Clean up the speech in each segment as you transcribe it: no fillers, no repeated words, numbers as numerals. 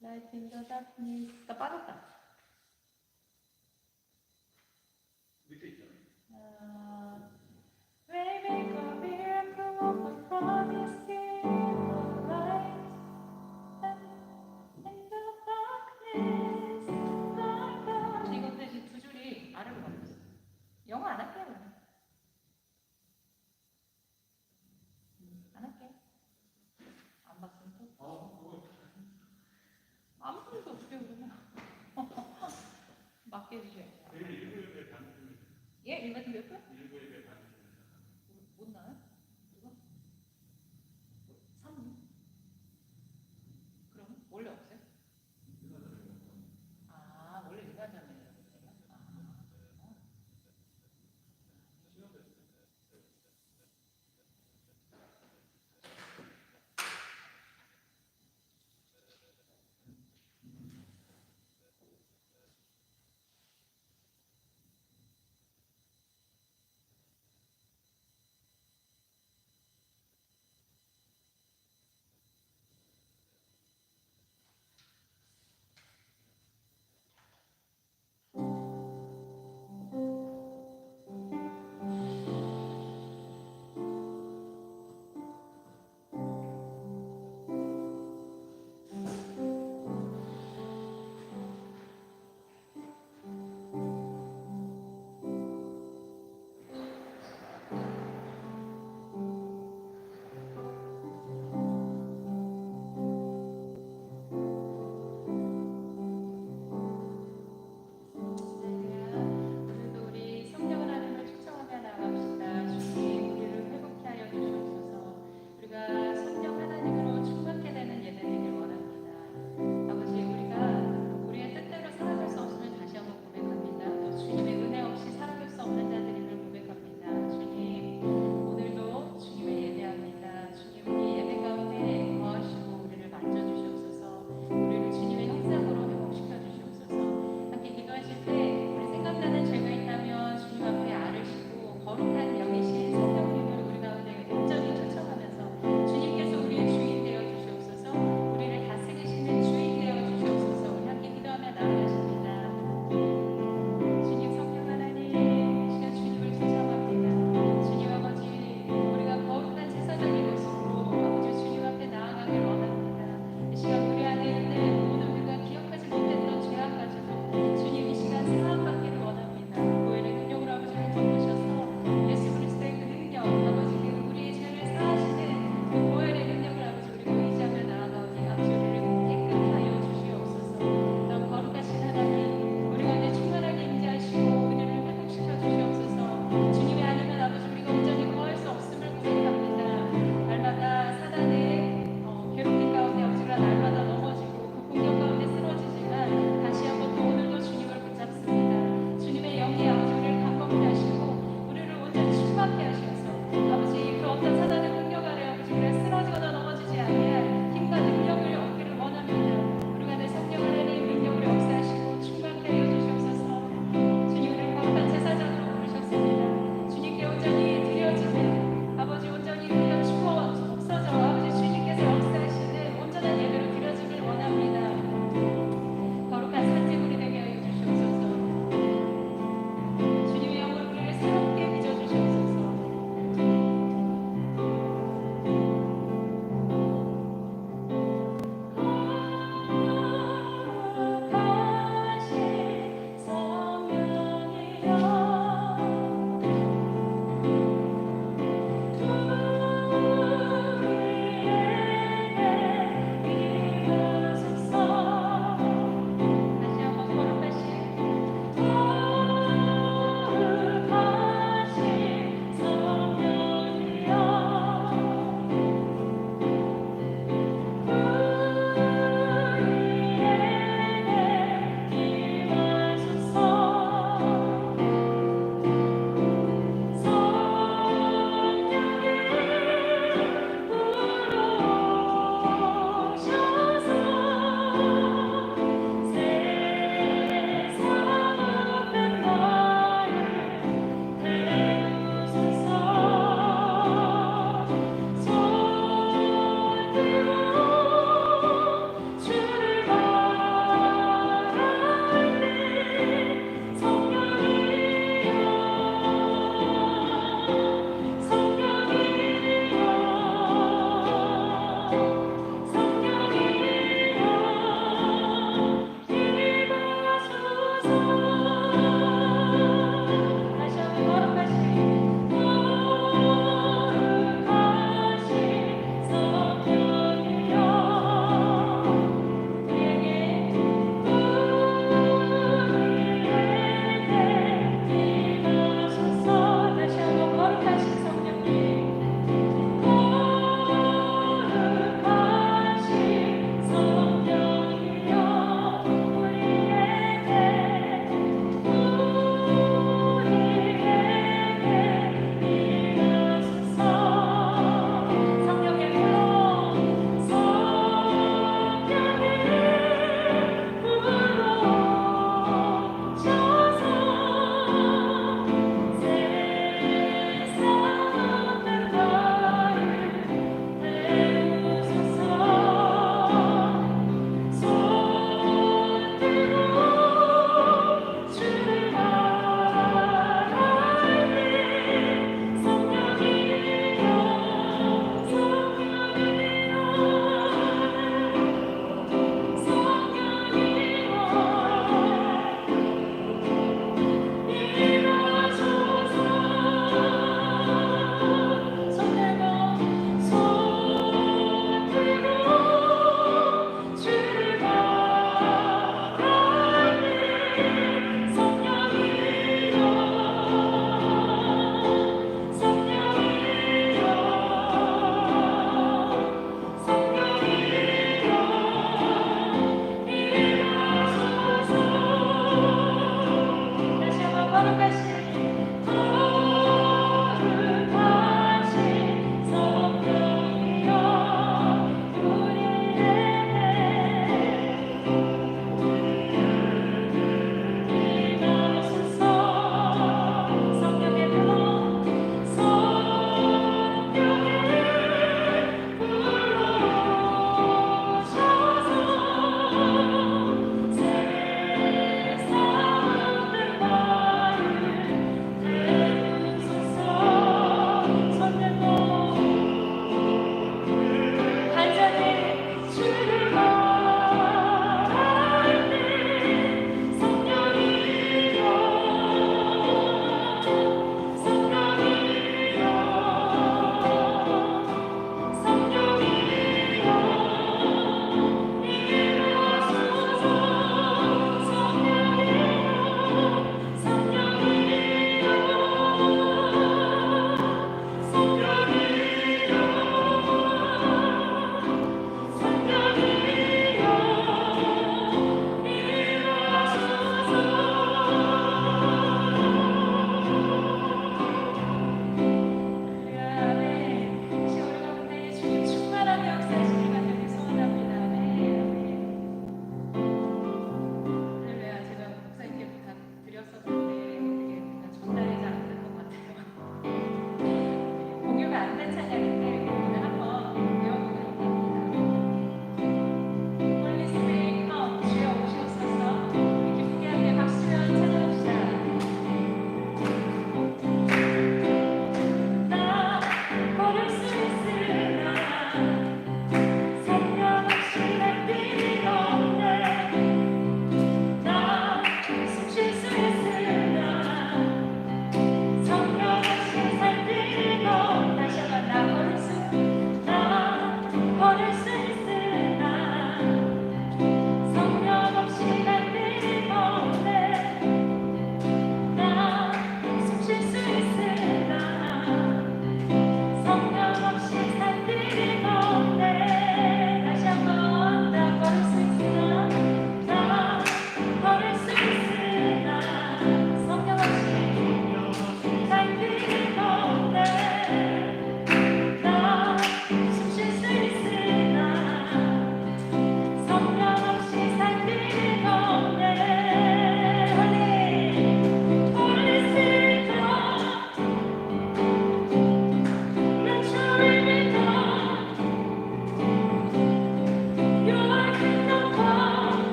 Light in the darkness. 나 빠졌다. 밑에 있잖아. May make a miracle of a promise in the light and in the darkness. Like that. 이건데 지금 두 줄이 아래로 가고 있어. 영어 안 할게요. 그냥. 안 할게. 안 봤으면 또. 아무것도 없게 그러면. 맞게 해주셔야죠. 예? 일반인 몇 분? 못 나요? 누가? 3분? 그럼 원래 없어요? 아, 원래 일반자매예요. 어떤 사단의 공격 아래 아버지 그래 쓰러지거나 넘어지지 않게 힘과 능력을 얻기를 원합니다. 우리가 내 성령 하나님 능력으로 역사하시고 충만케 하여 주시옵소서. 주님 우리를 거룩한 제사장으로 부르셨습니다. 주님께 온전히 드려지는 아버지 온전히 그냥 추워 없어져 아버지 주님께서 역사하시는 온전한 예배로 드려지길 원합니다. 거룩한 산재물이 되게 하여 주시옵소서. 주님의 영으로 우리를 새롭게 빚어 주시옵소서. 거룩하신 성령이여 우리에게 임하소서. 다시 한번 거룩하신 성령이여 우리에게 임하소서. 성령의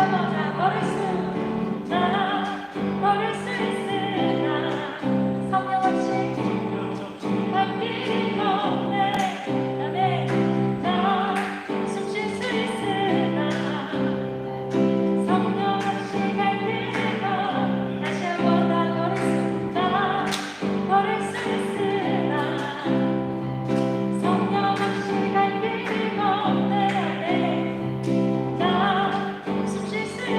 한번 걸을 수 있나 걸을 수 있으나 성령 없이 갈 길이 없네 나네 나 숨 쉴 수 있으나 성령 없이 갈 길이 없 다시 한번 나 걸을 수 있나 걸을 수 있으나 성령 없이 갈 길이 없네 나네 나 숨 쉴 수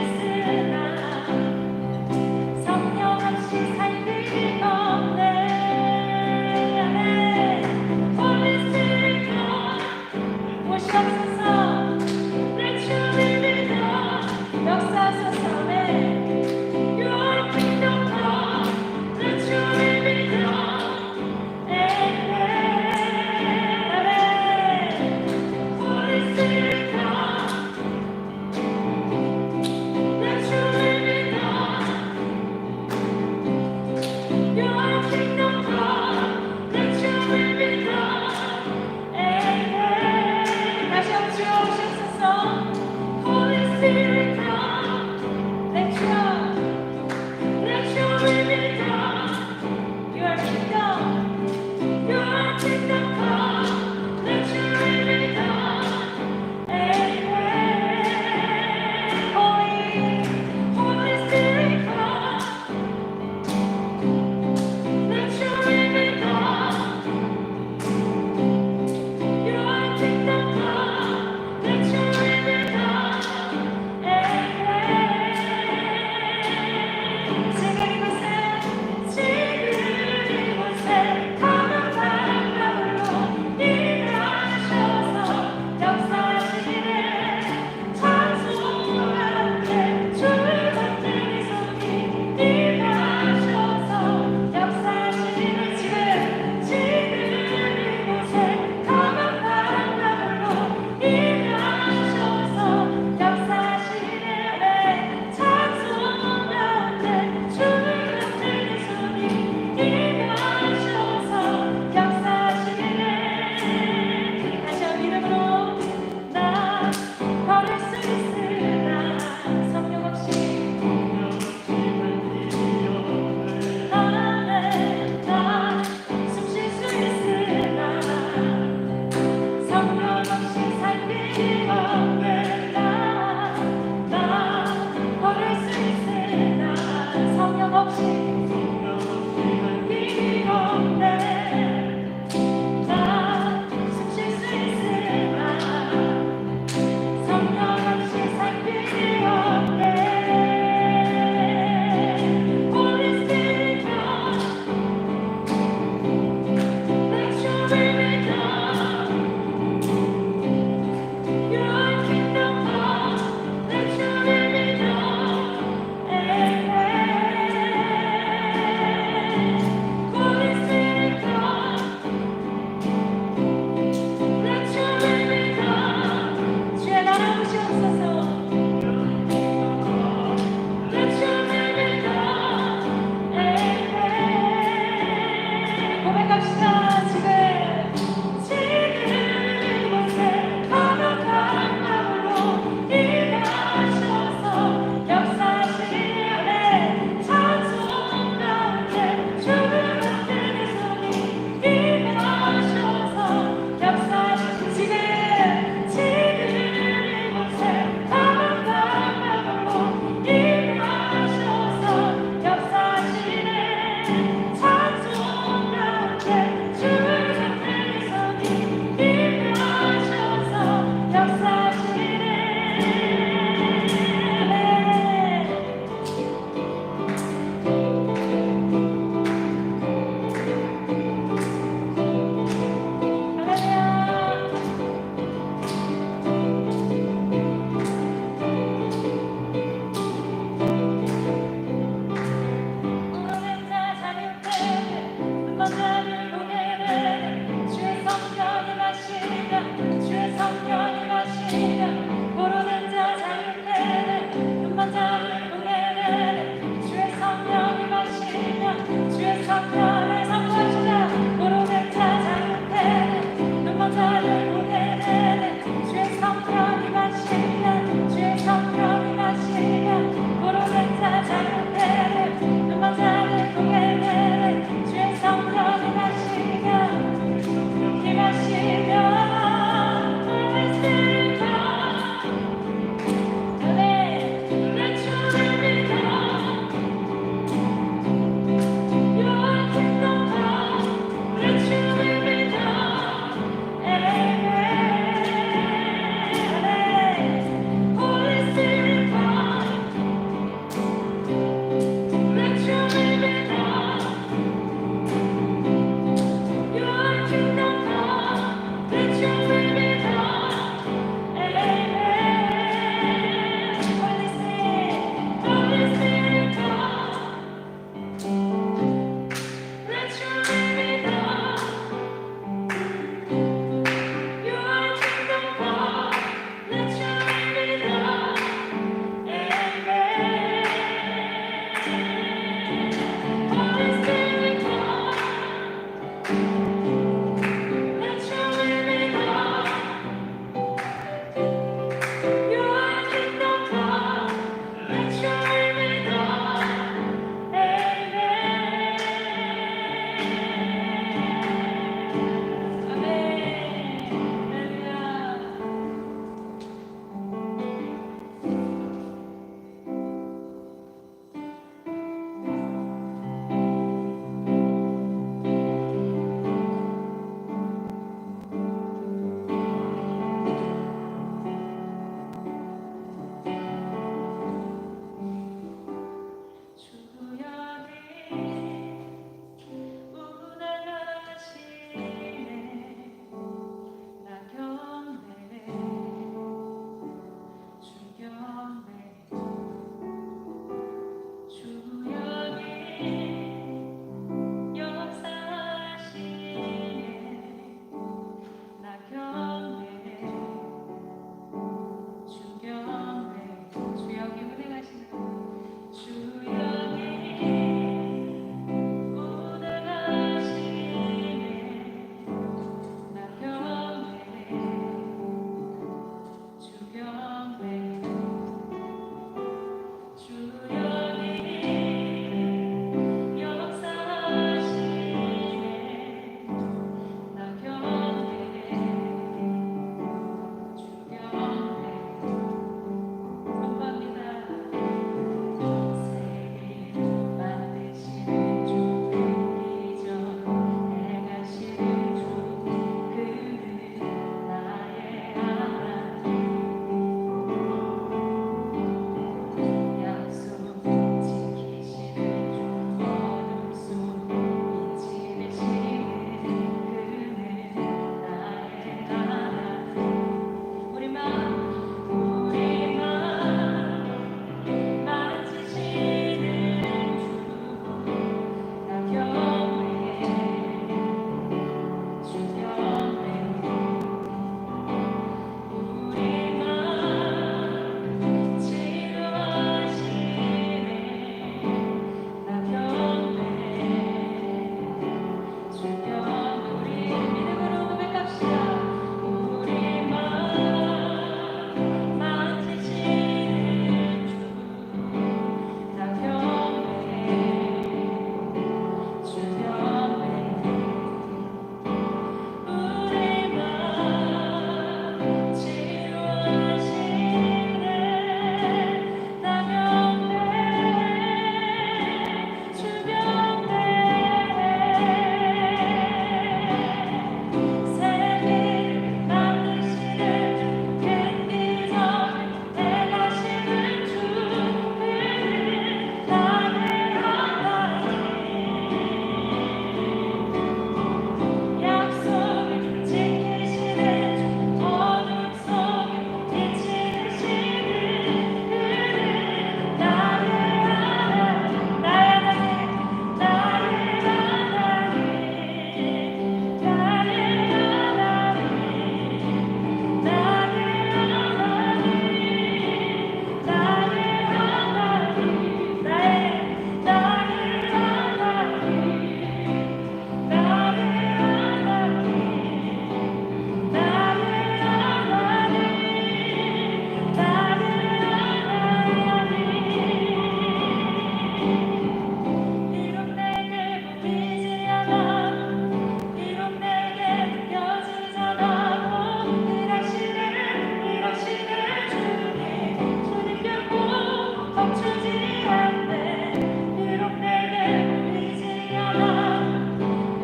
멈추지 않네. 비록 내게 보이지 않아,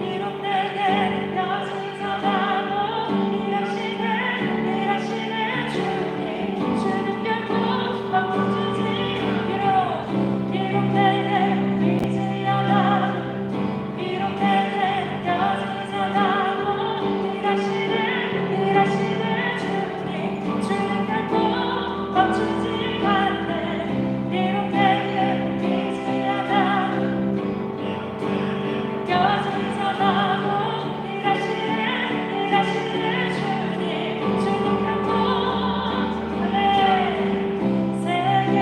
비록 내게 여지서라도 일하시는 주님 결코 멈추지. 비록 내게 보이지 않아, 비록 내게 여지서라도 일하시는 주님 결코 멈추지 않네. 비록 내게 보이지 않아, 여지서라도 일하시는 주님 결코 세계를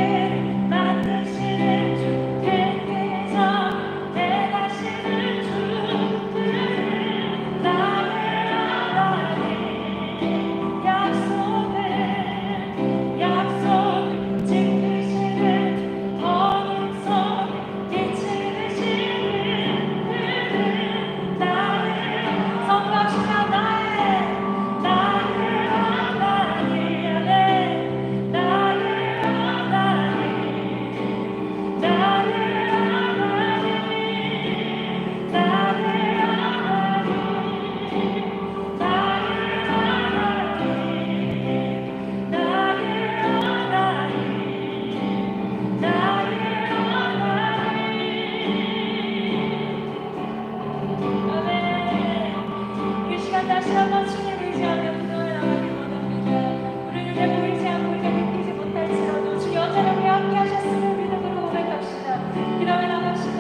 만드시는 주께서 행하시는 주들은 나의 하나님 약속을 지키시는 어둠 속에 빛이 되시는 그는 나의 성각시가 나의 하나님 나의 하나님 나의 하나님 나의 이 시간 다시 한번 주님 의지하며 기도해 나가기 원합니다. 우리 눈에 보이지 않고 우리가 느끼지 못할지라도 주님 언제나 우리 함께 하셨음을 믿음으로 고백합시다. 기도해 나갑시다.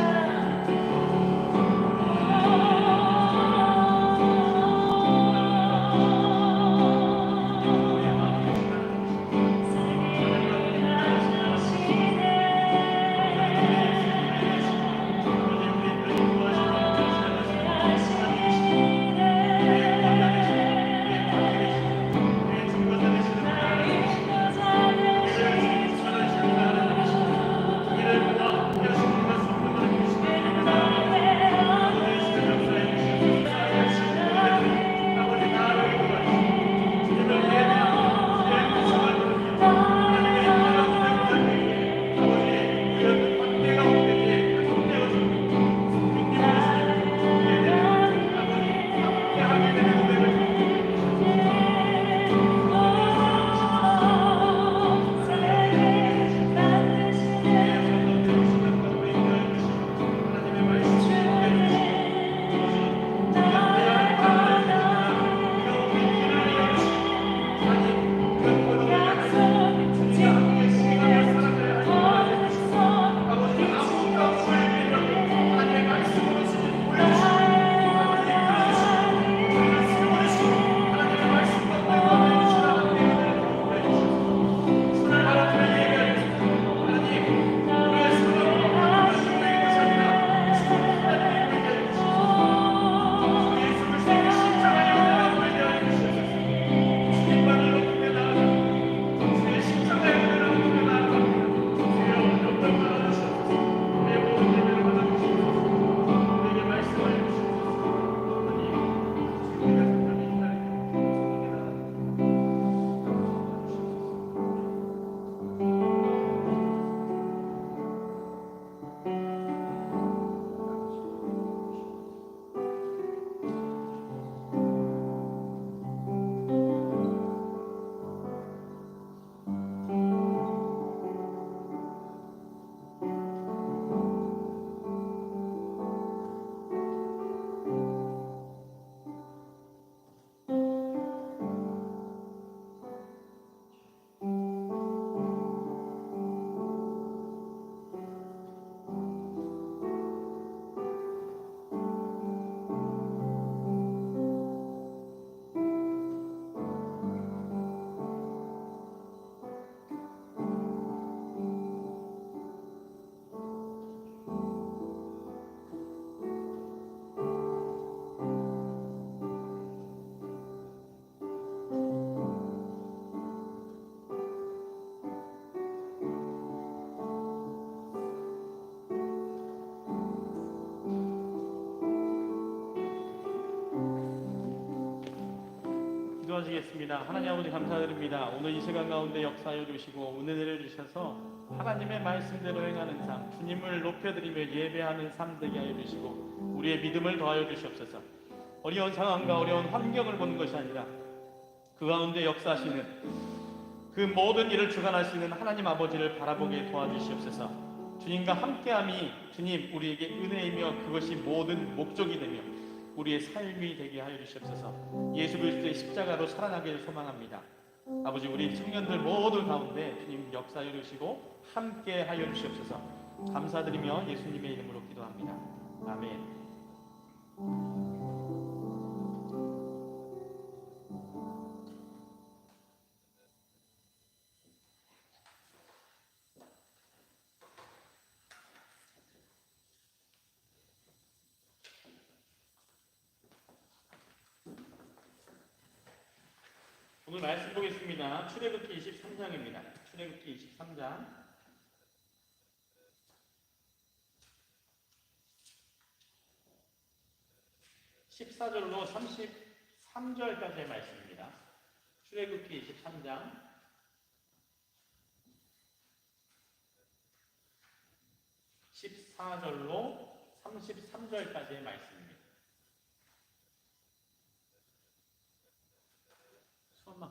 기도하시겠습니다. 하나님 아버지 감사드립니다. 오늘 이 시간 가운데 역사하여 주시고 은혜 내려주셔서 하나님의 말씀대로 행하는 삶, 주님을 높여드리며 예배하는 삶 되게 하여 주시고 우리의 믿음을 더하여 주시옵소서. 어려운 상황과 어려운 환경을 보는 것이 아니라 그 가운데 역사하시는 그 모든 일을 주관하시는 하나님 아버지를 바라보게 도와주시옵소서. 주님과 함께함이 주님 우리에게 은혜이며 그것이 모든 목적이 되며 우리의 삶이 되게 하여 주시옵소서. 예수 그리스도의 십자가로 살아나기를 소망합니다. 아버지, 우리 청년들 모두 가운데 주님 역사해 주시고 함께 하여 주시옵소서. 감사드리며 예수님의 이름으로 기도합니다. 아멘. 오늘 말씀 보겠습니다. 출애굽기 23장입니다. 출애굽기 23장 14절로 33절까지의 말씀입니다. 출애굽기 23장 14절로 33절까지의 말씀입니다. 수엄마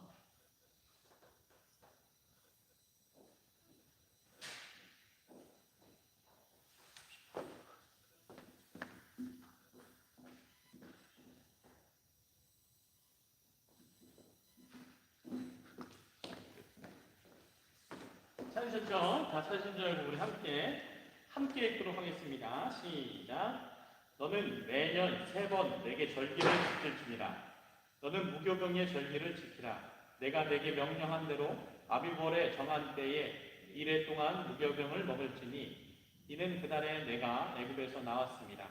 찾으셨죠? 다 찾으신 줄 알고 우리 함께 읽도록 하겠습니다. 시작. 너는 매년 3번 내게 절기를 지킬지니라. 너는 무교병의 절기를 지키라. 내가 내게 명령한 대로 아비벌에 정한 때에 이래 동안 무교병을 먹을지니 이는 그날에 내가 애굽에서 나왔습니다.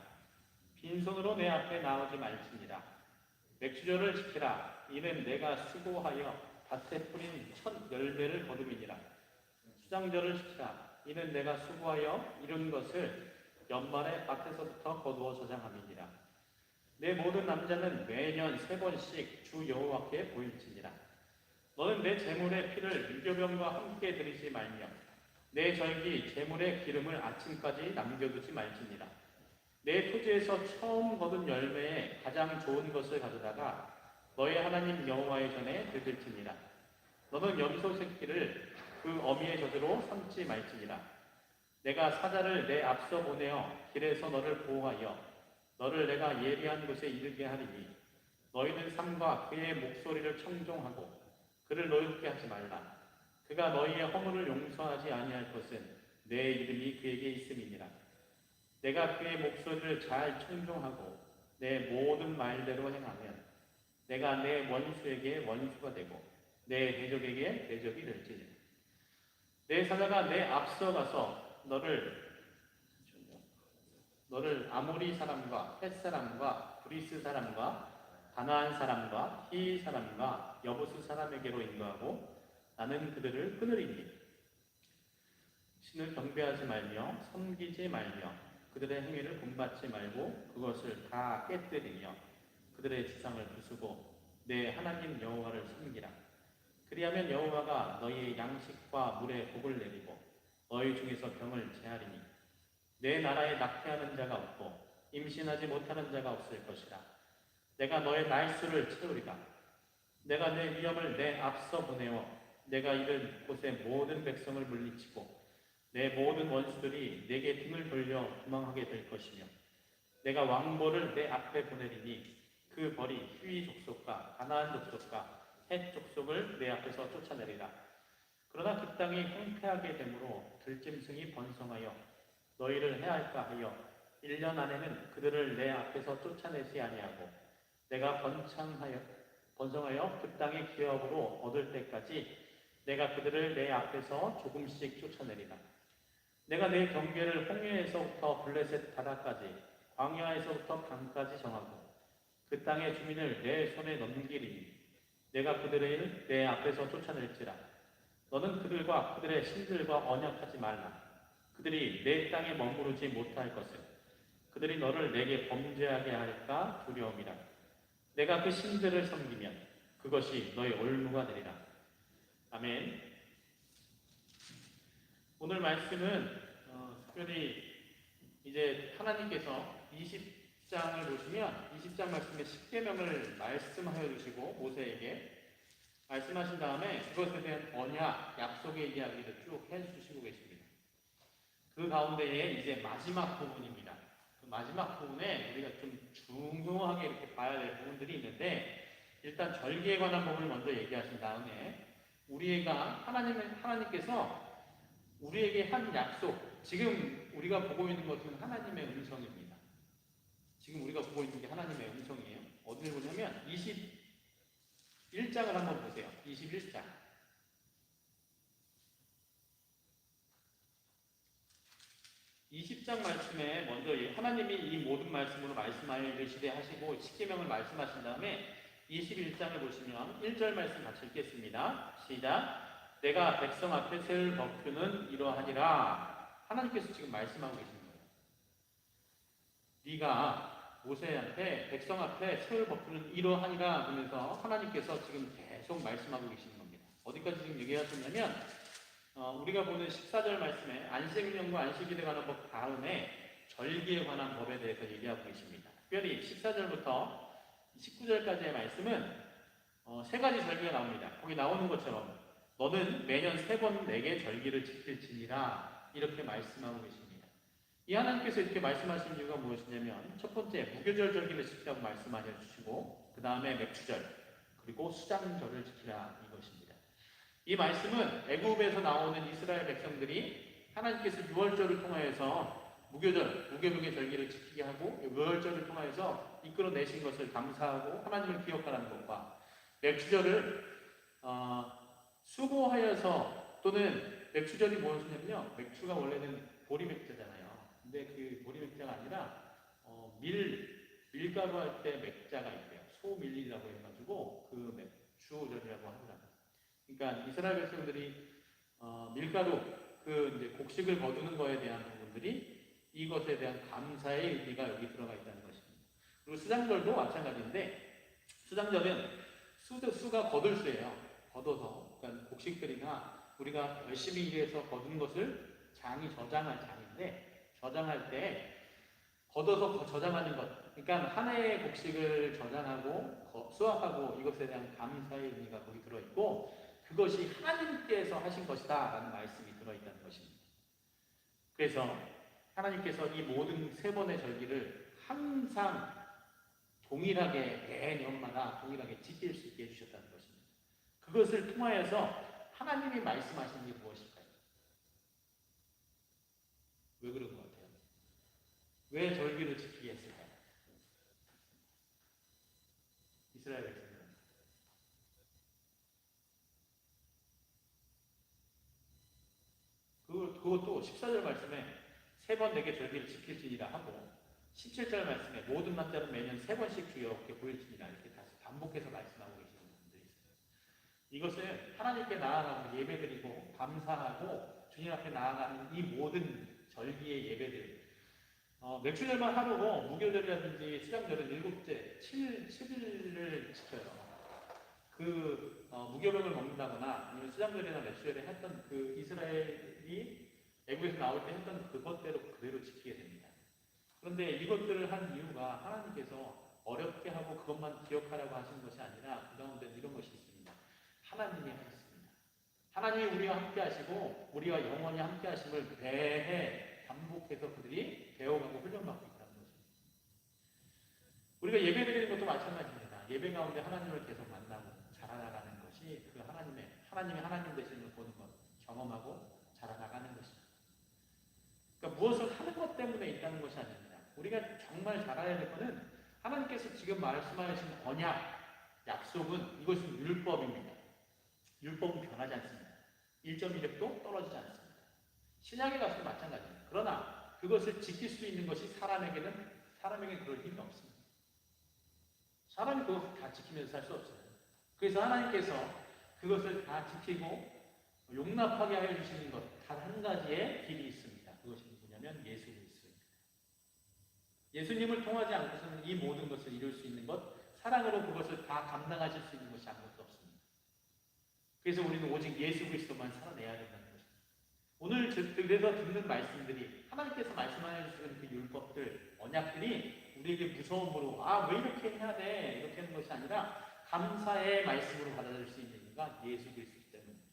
빈손으로 내 앞에 나오지 말지니라. 맥주절을 지키라. 이는 내가 수고하여 밭에 뿌린 첫 열매를 거둠이니라. 수장절을 지키라. 이는 내가 수고하여 이룬 것을 연말에 밭에서부터 거두어 저장함이니라. 내 모든 남자는 매년 3번씩 주 여호와께 보일지니라. 너는 내 제물의 피를 유교병과 함께 드리지 말며 내 절기 제물의 기름을 아침까지 남겨두지 말지니라. 내 토지에서 처음 거둔 열매에 가장 좋은 것을 가져다가 너의 하나님 여호와의 전에 드릴지니라. 너는 염소 새끼를 그 어미의 젖으로 삼지 말지니라. 내가 사자를 내 앞서 보내어 길에서 너를 보호하여 너를 내가 예리한 곳에 이르게 하리니 너희는 삼가 그의 목소리를 청종하고 그를 노엽게 하지 말라. 그가 너희의 허물을 용서하지 아니할 것은 내 이름이 그에게 있음이니라. 내가 그의 목소리를 잘 청종하고 내 모든 말대로 행하면 내가 내 원수에게 원수가 되고 내 대적에게 대적이 될지니라. 내 사자가 내 앞서 가서 너를 아모리 사람과 헷 사람과 브리스 사람과 가나안 사람과 히 사람과 여부스 사람에게로 인도하고 나는 그들을 끊으리니 신을 경배하지 말며 섬기지 말며 그들의 행위를 본받지 말고 그것을 다 깨뜨리며 그들의 주상을 부수고 내 하나님 여호와를 섬기라. 그리하면 여호와가 너희의 양식과 물에 복을 내리고 너희 중에서 병을 제하리니 내 나라에 낙태하는 자가 없고 임신하지 못하는 자가 없을 것이라. 내가 너의 날수를 채우리라. 내가 내 위엄을 내 앞서 보내어 내가 이른 곳의 모든 백성을 물리치고 내 모든 원수들이 내게 등을 돌려 도망하게 될 것이며 내가 왕보를 내 앞에 보내리니 그 벌이 휘 족속과 가나안 족속과 헷 족속을 내 앞에서 쫓아내리라. 그러나 그 땅이 황폐하게 되므로 들짐승이 번성하여 너희를 해할까 하여 1년 안에는 그들을 내 앞에서 쫓아내지 아니하고 내가 번성하여 그 땅의 기업으로 얻을 때까지 내가 그들을 내 앞에서 조금씩 쫓아내리라. 내가 내 경계를 홍해에서부터 블레셋 바다까지 광야에서부터 강까지 정하고 그 땅의 주민을 내 손에 넘기리니 내가 그들을 내 앞에서 쫓아낼지라. 너는 그들과 그들의 신들과 언약하지 말라. 그들이 내 땅에 머무르지 못할 것을 그들이 너를 내게 범죄하게 할까 두려움이라. 내가 그 신들을 섬기면 그것이 너의 올무가 되리라. 아멘. 오늘 말씀은 특별히 이제 하나님께서 20장을 보시면 20장 말씀에 십계명을 말씀하여 주시고 모세에게 말씀하신 다음에 그것에 대한 언약, 약속의 이야기를 쭉 해주시고 계십니다. 그 가운데에 이제 마지막 부분입니다. 그 마지막 부분에 우리가 좀 중요하게 이렇게 봐야 될 부분들이 있는데 일단 절기에 관한 부분을 먼저 얘기하신 다음에 하나님께서 우리에게 한 약속, 지금 우리가 보고 있는 것은 하나님의 음성입니다. 지금 우리가 보고 있는 게 하나님의 음성이에요. 어디를 보냐면 21장을 한번 보세요. 21장. 20장 말씀에 먼저 하나님이 이 모든 말씀으로 말씀하여 이르시되 하시고 십계명을 말씀하신 다음에 21장을 보시면 1절 말씀 같이 읽겠습니다. 시작. 내가 백성 앞에 세울 법규는 이러하니라. 하나님께서 지금 말씀하고 계신 거예요. 네가 모세한테 백성 앞에 세울 법규는 이러하니라 하면서 하나님께서 지금 계속 말씀하고 계시는 겁니다. 어디까지 지금 얘기하셨냐면 우리가 보는 14절 말씀에 안식년과 안식일에 관한 법 다음에 절기에 관한 법에 대해서 얘기하고 계십니다. 특별히 14절부터 19절까지의 말씀은 세 가지 절기가 나옵니다. 거기 나오는 것처럼 너는 매년 3번 내게 절기를 지킬지니라 이렇게 말씀하고 계십니다. 이 하나님께서 이렇게 말씀하신 이유가 무엇이냐면 첫 번째 무교절 절기를 지키라고 말씀하셔 주시고 그 다음에 맥주절 그리고 수장절을 지키라 이것입니다. 이 말씀은 애굽에서 나오는 이스라엘 백성들이 하나님께서 유월절을 통하여서 무교병의 절기를 지키게 하고 유월절을 통하여서 이끌어내신 것을 감사하고 하나님을 기억하라는 것과 맥주절을 수고하여서 또는 맥주절이 무엇이냐면요. 맥주가 원래는 보리맥주잖아요. 근데 그 보리맥주가 아니라 밀가루 할 때 맥자가 있대요. 소밀리라고 해가지고 그 맥주절이라고 하더라고요. 그러니까 이스라엘 백성들이 밀가루 그 이제 곡식을 거두는 거에 대한 부분들이 이것에 대한 감사의 의미가 여기 들어가 있다는 것입니다. 그리고 수장절도 마찬가지인데 수장절은 수가 거둘 수예요. 걷어서 그러니까 곡식들이나 우리가 열심히 일해서 거둔 것을 장이 저장할 장인데 저장할 때 걷어서 저장하는 것 그러니까 한 해의 곡식을 저장하고 수확하고 이것에 대한 감사의 의미가 거기 들어있고 그것이 하나님께서 하신 것이다 라는 말씀이 들어있다는 것입니다. 그래서 하나님께서 이 모든 3번의 절기를 항상 동일하게 매년마다 동일하게 지킬 수 있게 해주셨다는 것입니다. 그것을 통하여서 하나님이 말씀하신 게 무엇일까요? 왜 그런 것 같아요? 왜 절기를 지키게 했을까요? 이스라엘 백성들은 그것도 14절 말씀에 3번 내게 절기를 지킬지니라 하고 17절 말씀에 모든 남자는 매년 3번씩 주여 어깨 보일지니라 이렇게 다시 반복해서 말씀하고 계시는 부분들이 있어요. 이것은 하나님께 나아가고 예배드리고 감사하고 주님 앞에 나아가는 이 모든 절기의 예배들 맥주절만 하루고 무교절이라든지 수장절은 7일째 7일을 지켜요. 무교병을 먹는다거나 아니면 수장절이나 맥주절에 했던 그 이스라엘이 애국에서 나올 때 했던 그것대로 그대로 지키게 됩니다. 그런데 이것들을 한 이유가 하나님께서 어렵게 하고 그것만 기억하라고 하신 것이 아니라 그 가운데 이런 것이 있습니다. 하나님이 하셨습니다. 하나님이 우리와 함께 하시고 우리와 영원히 함께 하심을 매해 반복해서 그들이 배워가고 훈련받고 있다는 것입니다. 우리가 예배드리는 것도 마찬가지입니다. 예배 가운데 하나님을 계속 만나고 자라나가는 것이 그 하나님이 하나님 되시는 걸 보는 것, 경험하고 자라나가는 것입니다. 그러니까 무엇을 하는 것 때문에 있다는 것이 아닙니다. 우리가 정말 잘해야 될 것은 하나님께서 지금 말씀하신 언약, 약속은 이것은 율법입니다. 율법은 변하지 않습니다. 1.1획도 떨어지지 않습니다. 신약에 가서도 마찬가지입니다. 그러나 그것을 지킬 수 있는 것이 사람에게 그럴 힘이 없습니다. 사람이 그것을 다 지키면서 살 수 없어요. 그래서 하나님께서 그것을 다 지키고 용납하게 하여 주시는 것 단 한 가지의 길이 있습니다. 그것이 뭐냐면 예수 그리스도입니다. 예수님을 통하지 않고서는 이 모든 것을 이룰 수 있는 것, 사랑으로 그것을 다 감당하실 수 있는 것이 아무것도 없습니다. 그래서 우리는 오직 예수 그리스도만 살아내야 된다는 것입니다. 오늘 그래서 듣는 말씀들이 하나님께서 말씀하여 주시는 그 율법들, 언약들이 우리에게 무서움으로 왜 이렇게 해야 돼? 이렇게 하는 것이 아니라 감사의 말씀으로 받아들일 수 있는 이유가 예수 그리스도 때문입니다.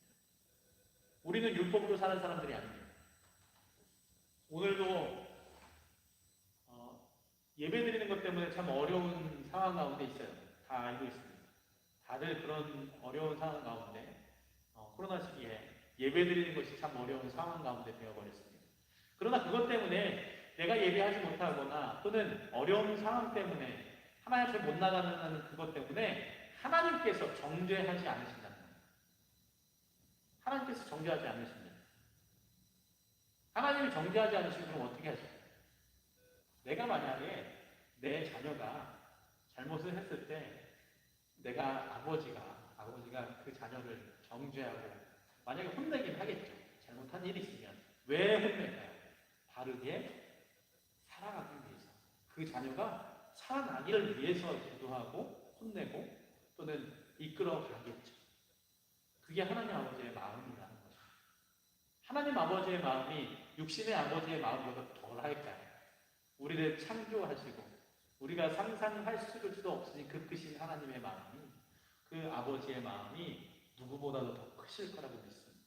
우리는 율법으로 사는 사람들이 아닙니다. 오늘도 예배드리는 것 때문에 참 어려운 상황 가운데 있어요. 다 알고 있습니다. 다들 그런 어려운 상황 가운데 코로나 시기에 예배드리는 것이 참 어려운 상황 가운데 되어버렸습니다. 그러나 그것 때문에 내가 예배하지 못하거나 또는 어려운 상황 때문에 하나님 앞에 못 나가는 그것 때문에 하나님께서 정죄하지 않으신다는 거예요. 하나님께서 정죄하지 않으십니다. 하나님이 정죄하지 않으시면 그럼 어떻게 하실까요? 내가 만약에 내 자녀가 잘못을 했을 때 내가 아버지가 그 자녀를 정죄하고 만약에 혼내긴 하겠죠. 잘못한 일이 있으면 왜 혼낼까요? 바르게 살아가기 위해서 그 자녀가 살아나기를 위해서 기도하고 혼내고 또는 이끌어가겠죠. 그게 하나님 아버지의 마음이라는 거죠. 하나님 아버지의 마음이 육신의 아버지의 마음보다 덜할까요? 우리를 창조하시고 우리가 상상할 수도 없으니 그 크신 하나님의 마음이 그 아버지의 마음이 누구보다도 더 크실 거라고 믿습니다.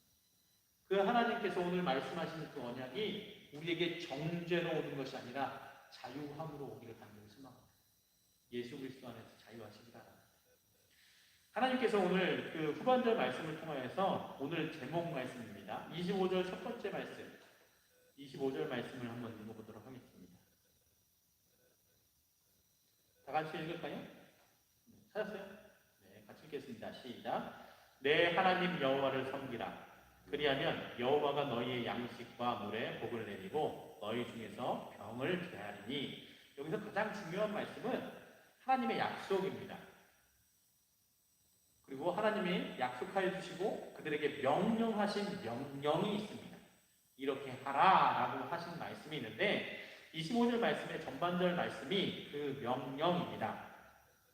그 하나님께서 오늘 말씀하시는 그 언약이 우리에게 정죄로 오는 것이 아니라 자유함으로 오기를 간절히 소망합니다. 예수 그리스도 안에서 자유하시기 바랍니다. 하나님께서 오늘 그 후반절 말씀을 통하여서 오늘 제목 말씀입니다. 25절 첫 번째 말씀, 25절 말씀을 한번 읽어보도록 하겠습니다. 다 같이 읽을까요? 찾았어요? 네, 같이 읽겠습니다. 시작. 내 하나님 여호와를 섬기라. 그리하면 여호와가 너희의 양식과 물에 복을 내리고 너희 중에서 병을 제하리니. 여기서 가장 중요한 말씀은 하나님의 약속입니다. 그리고 하나님이 약속하여 주시고 그들에게 명령하신 명령이 있습니다. 이렇게 하라라고 하신 말씀이 있는데 25절 말씀의 전반절 말씀이 그 명령입니다.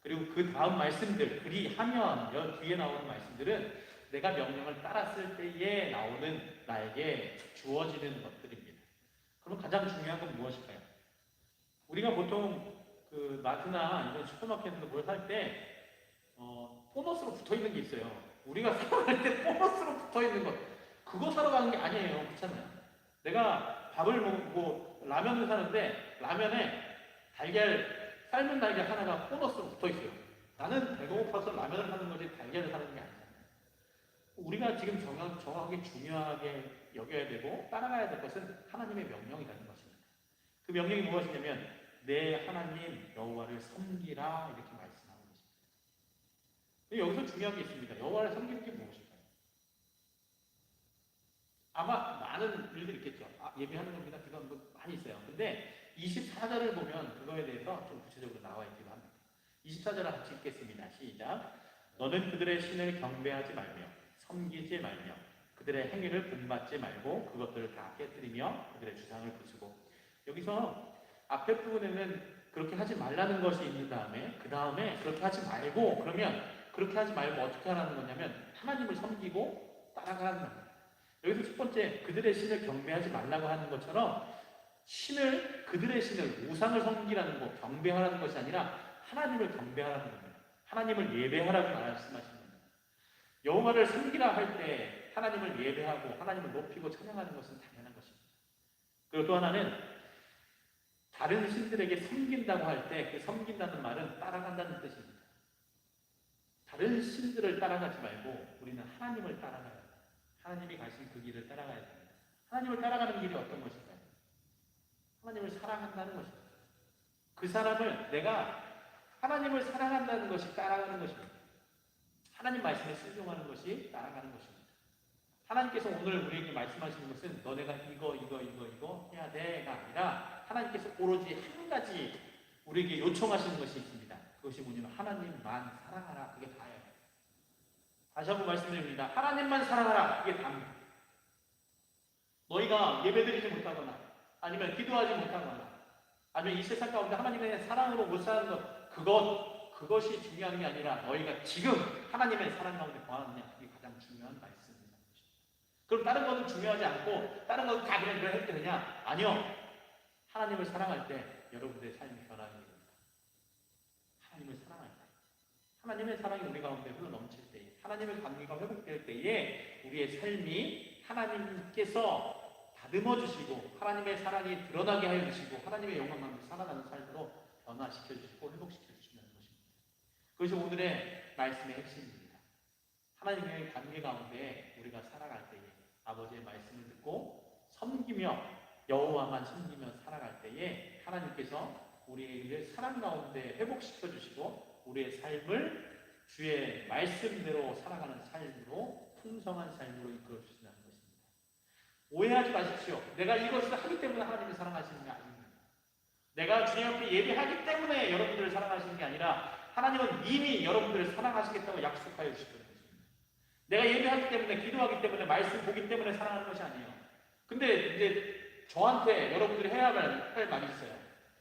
그리고 그 다음 말씀들, 그리하면 여 뒤에 나오는 말씀들은 내가 명령을 따랐을 때에 나오는 나에게 주어지는 것들입니다. 그럼 가장 중요한 건 무엇일까요? 우리가 보통 그 마트나 이런 슈퍼마켓에서 뭘 살 때 보너스로 붙어 있는 게 있어요. 우리가 사갈 때 보너스로 붙어 있는 것, 그거 사러 가는 게 아니에요. 그렇잖아요. 내가 밥을 먹고 라면을 사는데 라면에 삶은 달걀 하나가 보너스로 붙어 있어요. 나는 배가 고파서 라면을 사는 거지 달걀을 사는 게 아니잖아요. 우리가 지금 정확하게 중요하게 여겨야 되고 따라가야 될 것은 하나님의 명령이라는 것입니다. 그 명령이 무엇이냐면 내 하나님 여호와를 섬기라 이렇게 말씀하는 것입니다. 여기서 중요한 게 있습니다. 여호와를 섬기는 게 무엇일까요? 아마 많은 일들이 있겠죠. 예배하는 겁니다. 그런 거 많이 있어요. 근데 24절을 보면 그거에 대해서 좀 구체적으로 나와 있기도 합니다. 24절을 같이 읽겠습니다. 시작. 너는 그들의 신을 경배하지 말며 섬기지 말며 그들의 행위를 본받지 말고 그것들을 다 깨뜨리며 그들의 주상을 부수고. 여기서 앞에 부분에는 그렇게 하지 말라는 것이 있는 다음에 그 다음에 그렇게 하지 말고, 그러면 그렇게 하지 말고 어떻게 하라는 거냐면 하나님을 섬기고 따라가라는 겁니다. 여기서 첫 번째 그들의 신을 경배하지 말라고 하는 것처럼 그들의 신을 우상을 섬기라는 것, 경배하라는 것이 아니라 하나님을 경배하라는 겁니다. 하나님을 예배하라고 말씀하시는 겁니다. 여호와를 섬기라 할 때 하나님을 예배하고 하나님을 높이고 찬양하는 것은 당연한 것입니다. 그리고 또 하나는 다른 신들에게 섬긴다고 할 때 그 섬긴다는 말은 따라간다는 뜻입니다. 다른 신들을 따라가지 말고 우리는 하나님을 따라가야 합니다. 하나님이 가신 그 길을 따라가야 됩니다. 하나님을 따라가는 길이 어떤 것일까요? 하나님을 사랑한다는 것입니다. 그 사람을 내가 하나님을 사랑한다는 것이 따라가는 것입니다. 하나님 말씀에 순종하는 것이 따라가는 것입니다. 하나님께서 오늘 우리에게 말씀하시는 것은 너네가 이거 해야 돼가 아니라 하나님께서 오로지 한 가지 우리에게 요청하시는 것이 있습니다. 그것이 뭐냐면 하나님만 사랑하라. 그게 다예요. 다시 한번 말씀드립니다. 하나님만 사랑하라. 그게 다입니다. 너희가 예배드리지 못하거나 아니면 기도하지 못하거나 아니면 이 세상 가운데 하나님의 사랑으로 못 사는 그것이 중요한 게 아니라 너희가 지금 하나님의 사랑 가운데 거하느냐, 그게 가장 중요한 말씀입니다. 그럼 다른 거는 중요하지 않고 다른 거는 다 그냥 해도 되냐? 아니요. 하나님을 사랑할 때 여러분들의 삶이 변하는 겁니다. 하나님을 사랑할 때, 하나님의 사랑이 우리 가운데 흘러 넘칠 때에, 하나님의 관계가 회복될 때에 우리의 삶이 하나님께서 다듬어 주시고 하나님의 사랑이 드러나게 하여 주시고 하나님의 영광을 살아가는 삶으로 변화시켜 주시고 회복시켜 주신다는 것입니다. 그것이 오늘의 말씀의 핵심입니다. 하나님의 관계 가운데 우리가 살아갈 때에 아버지의 말씀을 듣고 섬기며 여호와만 섬기며 살아갈 때에 하나님께서 우리의 사랑 가운데 회복시켜 주시고 우리의 삶을 주의 말씀대로 살아가는 삶으로 풍성한 삶으로 이끌어 주신다는 것입니다. 오해하지 마십시오. 내가 이것을 하기 때문에 하나님을 사랑하시는 게 아닙니다. 내가 주님 앞에 예배하기 때문에 여러분들을 사랑하시는 게 아니라 하나님은 이미 여러분들을 사랑하시겠다고 약속하여 주시거든요. 내가 예배하기 때문에, 기도하기 때문에, 말씀 보기 때문에 사랑하는 것이 아니에요. 근데 이제 저한테 여러분들이 해야 할 말이 있어요.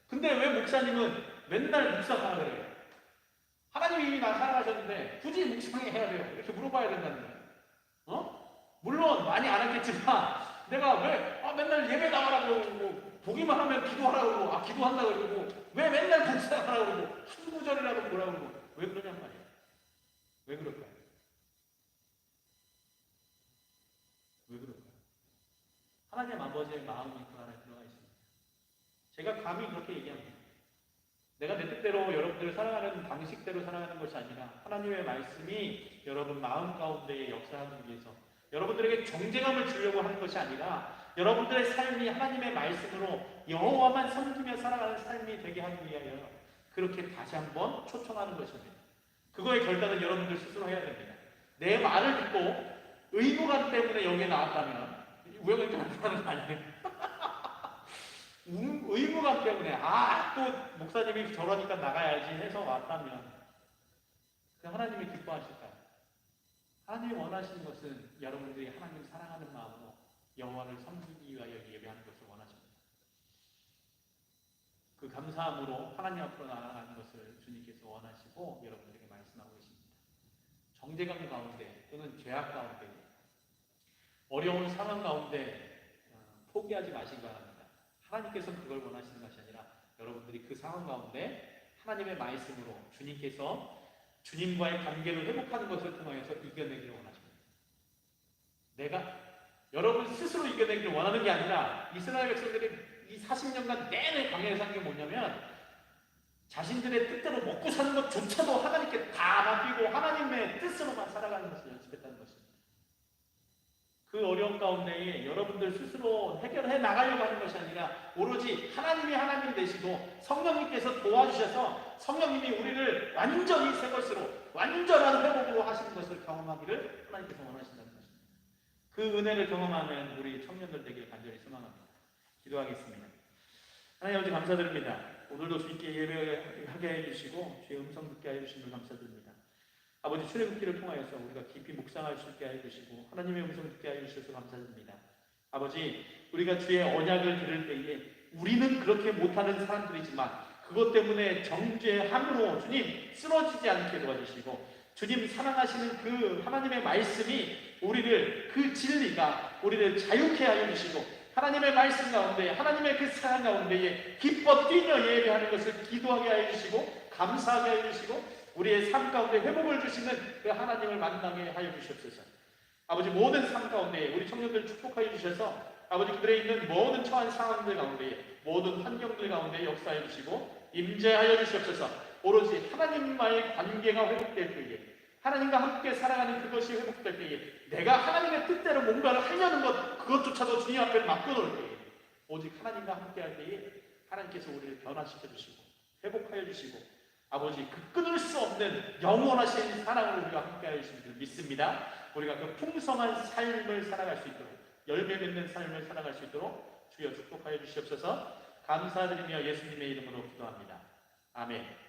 근데 왜 목사님은 맨날 묵상하라 그래요? 하나님이 이미 나 사랑하셨는데 굳이 묵상해야 돼요? 이렇게 물어봐야 된다는 거예요. 물론 많이 안 하겠지만 내가 왜 맨날 예배 나가라고 그러고 보기만 하면 기도하라고 그러고 기도한다고 그러고 왜 맨날 묵상하라고 그러고 한 구절이라도 보라고 그러고 왜 그러냔 말이에요. 왜 그럴까요? 왜 그럴까요? 하나님 아버지의 마음이 그 안에 들어가 있습니다. 제가 감히 그렇게 얘기합니다. 내가 내 뜻대로 여러분들을 사랑하는 방식대로 살아가는 것이 아니라 하나님의 말씀이 여러분 마음 가운데에 역사하기 위해서 여러분들에게 정죄감을 주려고 하는 것이 아니라 여러분들의 삶이 하나님의 말씀으로 여호와만 섬기며 살아가는 삶이 되게 하기 위하여 그렇게 다시 한번 초청하는 것입니다. 그거의 결단은 여러분들 스스로 해야 됩니다. 내 말을 듣고 의무감 때문에 여기에 나왔다면 우연히 나타나는 거 아니에요? 의무감 때문에 또 목사님이 저러니까 나가야지 해서 왔다면 하나님이 기뻐하실까요? 하나님이 원하시는 것은 여러분들이 하나님을 사랑하는 마음으로 여호와를 섬기기 위하여 예배하는 것을 원하십니다. 그 감사함으로 하나님 앞으로 나아가는 것을 주님께서 원하시고 여러분들에게 말씀하고 계십니다. 정죄감 가운데 또는 죄악 가운데 어려운 상황 가운데 포기하지 마시기 바랍니다. 하나님께서 그걸 원하시는 것이 아니라 여러분들이 그 상황 가운데 하나님의 말씀으로 주님께서 주님과의 관계를 회복하는 것을 통해서 이겨내기를 원하십니다. 내가 여러분 스스로 이겨내기를 원하는 게 아니라 이스라엘 백성들이 이 40년간 내내 광야에 산 게 뭐냐면 자신들의 뜻대로 먹고 사는 것조차도 하나님께 다 맡기고 하나님의 뜻으로만 살아가는 것을 연습했다는 것입니다. 그 어려운 가운데에 여러분들 스스로 해결해 나가려고 하는 것이 아니라 오로지 하나님이 하나님 되시고 성령님께서 도와주셔서 성령님이 우리를 완전히 새 것으로 완전한 회복으로 하시는 것을 경험하기를 하나님께서 원하신다는 것입니다. 그 은혜를 경험하는 우리 청년들 되길 간절히 소망합니다. 기도하겠습니다. 하나님 아버지 감사드립니다. 오늘도 주님께 예배하게 해주시고 주의 음성 듣게 해주신 줄 감사드립니다. 아버지 출애굽기를 통하여서 우리가 깊이 묵상할 수 있게 해주시고 하나님의 음성 듣게 해주셔서 감사드립니다. 아버지 우리가 주의 언약을 들을 때에 우리는 그렇게 못하는 사람들이지만 그것 때문에 정죄함으로 주님 쓰러지지 않게 도와주시고 주님 사랑하시는 그 하나님의 말씀이 우리를 그 진리가 우리를 자유케 하여 주시고 하나님의 말씀 가운데 하나님의 그 사랑 가운데에 기뻐 뛰며 예배하는 것을 기도하게 하여 주시고 감사하게 하여 주시고 우리의 삶 가운데 회복을 주시는 그 하나님을 만나게 하여 주시옵소서. 아버지 모든 삶 가운데 우리 청년들 축복하여 주셔서 아버지 그들에 있는 모든 처한 상황들 가운데 모든 환경들 가운데 역사해 주시고 임재하여 주시옵소서. 오로지 하나님과의 관계가 회복될 때에 하나님과 함께 살아가는 그것이 회복될 때에 내가 하나님의 뜻대로 뭔가를 하려는 것 그것조차도 주님 앞에 맡겨놓을 때에 오직 하나님과 함께 할 때에 하나님께서 우리를 변화시켜 주시고 회복하여 주시고 아버지 그 끊을 수 없는 영원하신 사랑으로 우리가 함께하여 주시는 줄 믿습니다. 우리가 그 풍성한 삶을 살아갈 수 있도록 열매 맺는 삶을 살아갈 수 있도록 주여 축복하여 주시옵소서. 감사드리며 예수님의 이름으로 기도합니다. 아멘.